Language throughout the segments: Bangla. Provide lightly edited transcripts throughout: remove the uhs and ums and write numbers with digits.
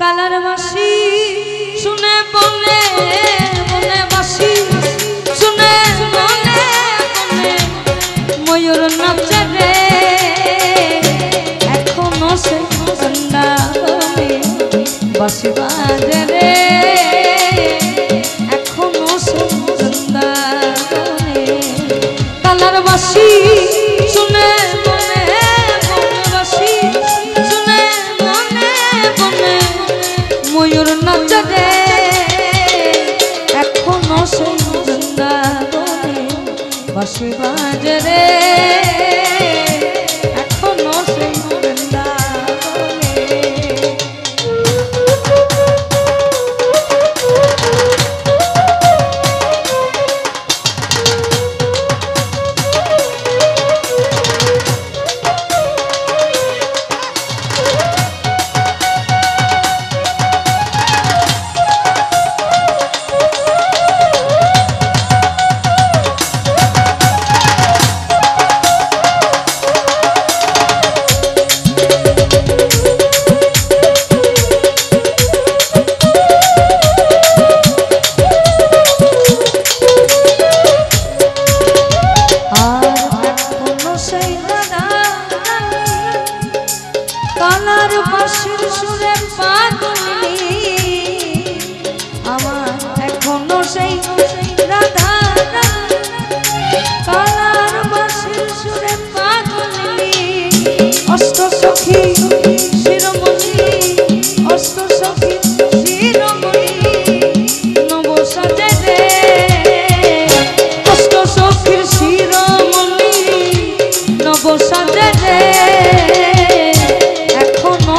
কালার বাসি শুনে বলে বলে বাসি শুনে বলে বলে ময়ূর নাচে রে এখনো সে বৃন্দাবনে বাসি বাজে রে এখনো সে বৃন্দাবনে কালার বাসি শুনে বলে বলে বাসি শুনে বলে বলে ময়ূর নাচে রে এখনো সে বৃন্দাবনে বাসি বাজে রে এখনো সে কালার বাসির সুরে পাগলি আমার এখনো সেই রাধা কালার বাসির সুরে পাগলি অষ্ট সখী শিরোমণি অষ্ট সখী শিরোমণি নব সাজে রে অষ্ট সখীর শিরোমণি নব সাজে রে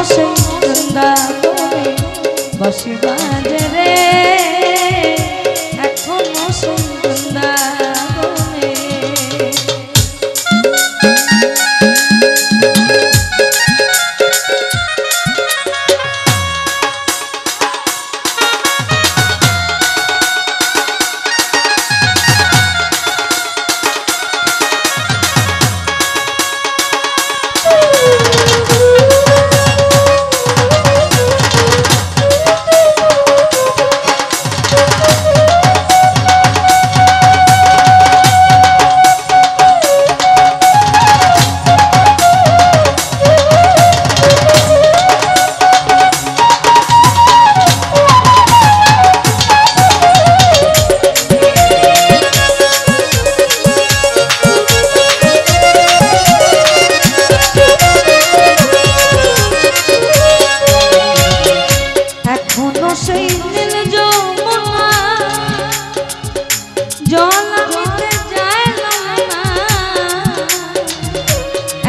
সেই বৃন্দাবনে বাসি বাজে রে এখনো সেই বৃন্দাবনে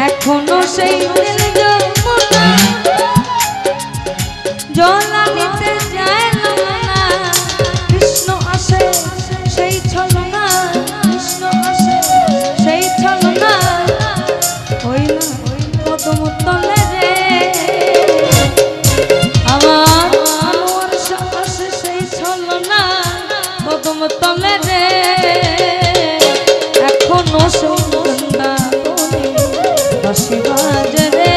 এখনো সেই নীল যমুনা জল নিতে যায় না কৃষ্ণ আসে সেই ছলনা কৃষ্ণ আসে সেই ছলনা হইল কদম তলে রে আমার আনোয়ার আসে সেই ছলনা কদম তলে রে এখনো সেই বৃন্দাবনে বাসি বাজে রে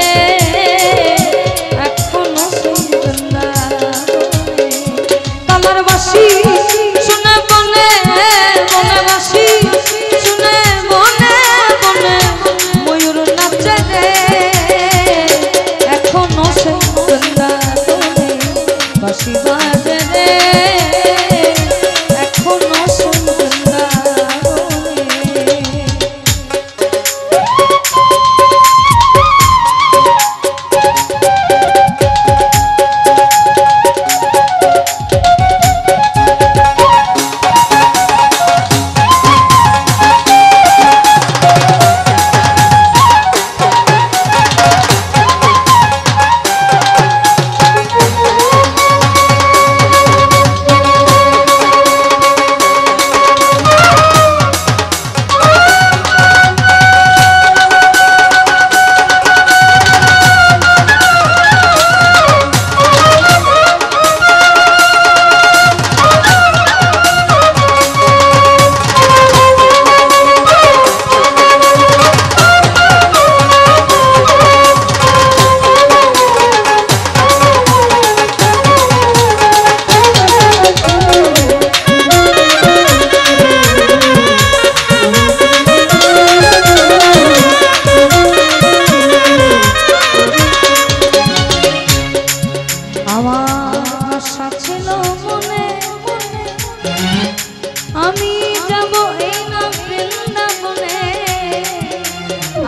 এখনো সেই বৃন্দাবনে কালার বাসি শুনে বলে বলে বাসি শুনে বলে বলে ময়ূর নাচে রে এখনো সেই বৃন্দাবনে বাসি বাজে রে এখনো সেই আমার আশা ছিল মনে আমি যাব এই না বৃন্দাবনে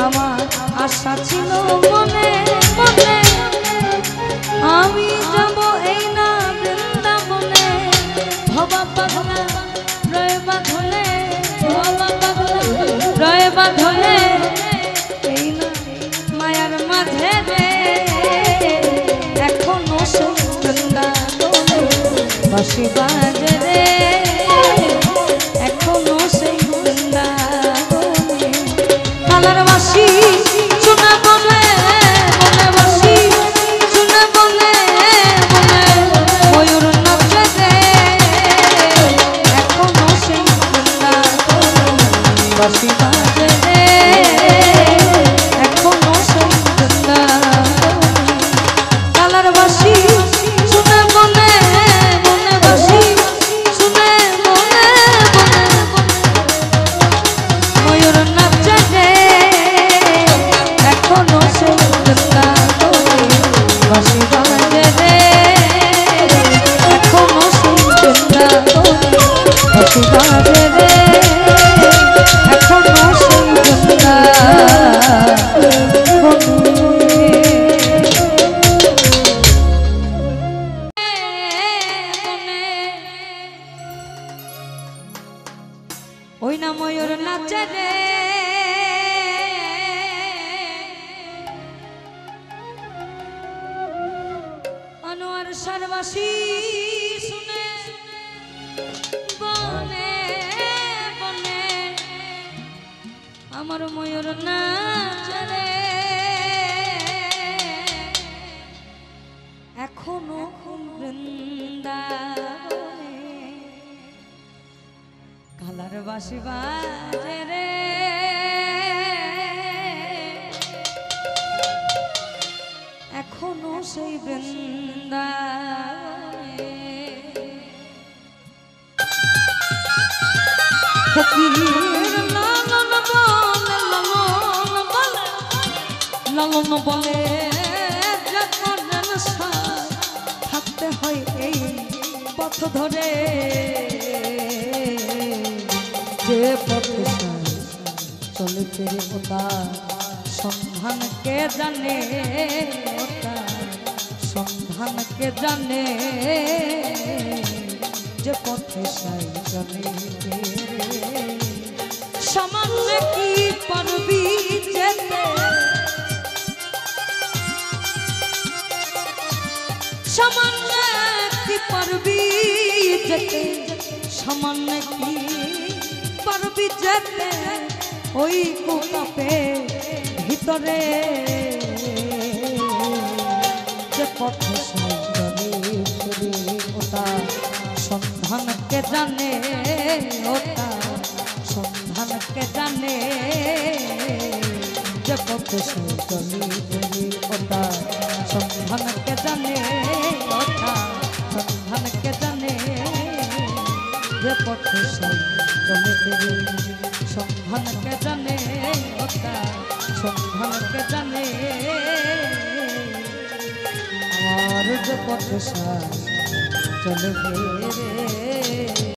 আমার আশা ছিল মনে মনে আমি যাব এই না বৃন্দাবনে ভবা পাগলা রয়ে বাঁধলে ভবা পাগলা রয়ে বাঁধলে এই না মায়ার মাঝে রে এখনো সেই বৃন্দাবনে বাঁশি বাজে রে এখনো সেই বৃন্দাবনে কালার বাঁশি শোনা বলে মনে বাঁশি শোনা বলে মনে ময়ূর নাচে রে এখনো সেই বৃন্দাবনে বাঁশি বাজে রে এখনো সেই বৃন্দাবনে কালার বাঁশি শোনা বলে মনে বাঁশি শুনে মনে ময়ূর নাচে রে এখনো সেই বৃন্দাবনে বাঁশি বাজে রে এখনো সেই বৃন্দাবনে বাঁশি বাজে রে এখনো সেই ওই না ময়ূর নাচে রে আনোয়ার সর্বাসী শুনে বনে বনে আমার ময়ূর নাচে রে এখনো বৃন্দাবনে কালার বাঁশি বাজে রে এখনো সেই বৃন্দাবনে ফকির লালন বলে লালন বলে যখন থাকতে হয় এই পথ ধরে যে পথে চলে ফিরে ওটা সন্ধান কে জানে ওটা সন্ধান কে জানে যে পথে চলে সামান্য কি পারবি যেতে সামান্য কি পারবি যেতে সামান্য কি পারবি যেতে ওই কুকাপে ভিতরে যে পথে চলে ওটা সন্ধান কে জানে ওটা সন্ধান কে জানে যে পথে চলে ওটা সন্ধান কে জানে ওটা সন্ধান কে জানে যে পথে চলে সন্ধান কে জানে ওটা সন্ধান কে জানে আমার যে পথে চলে রে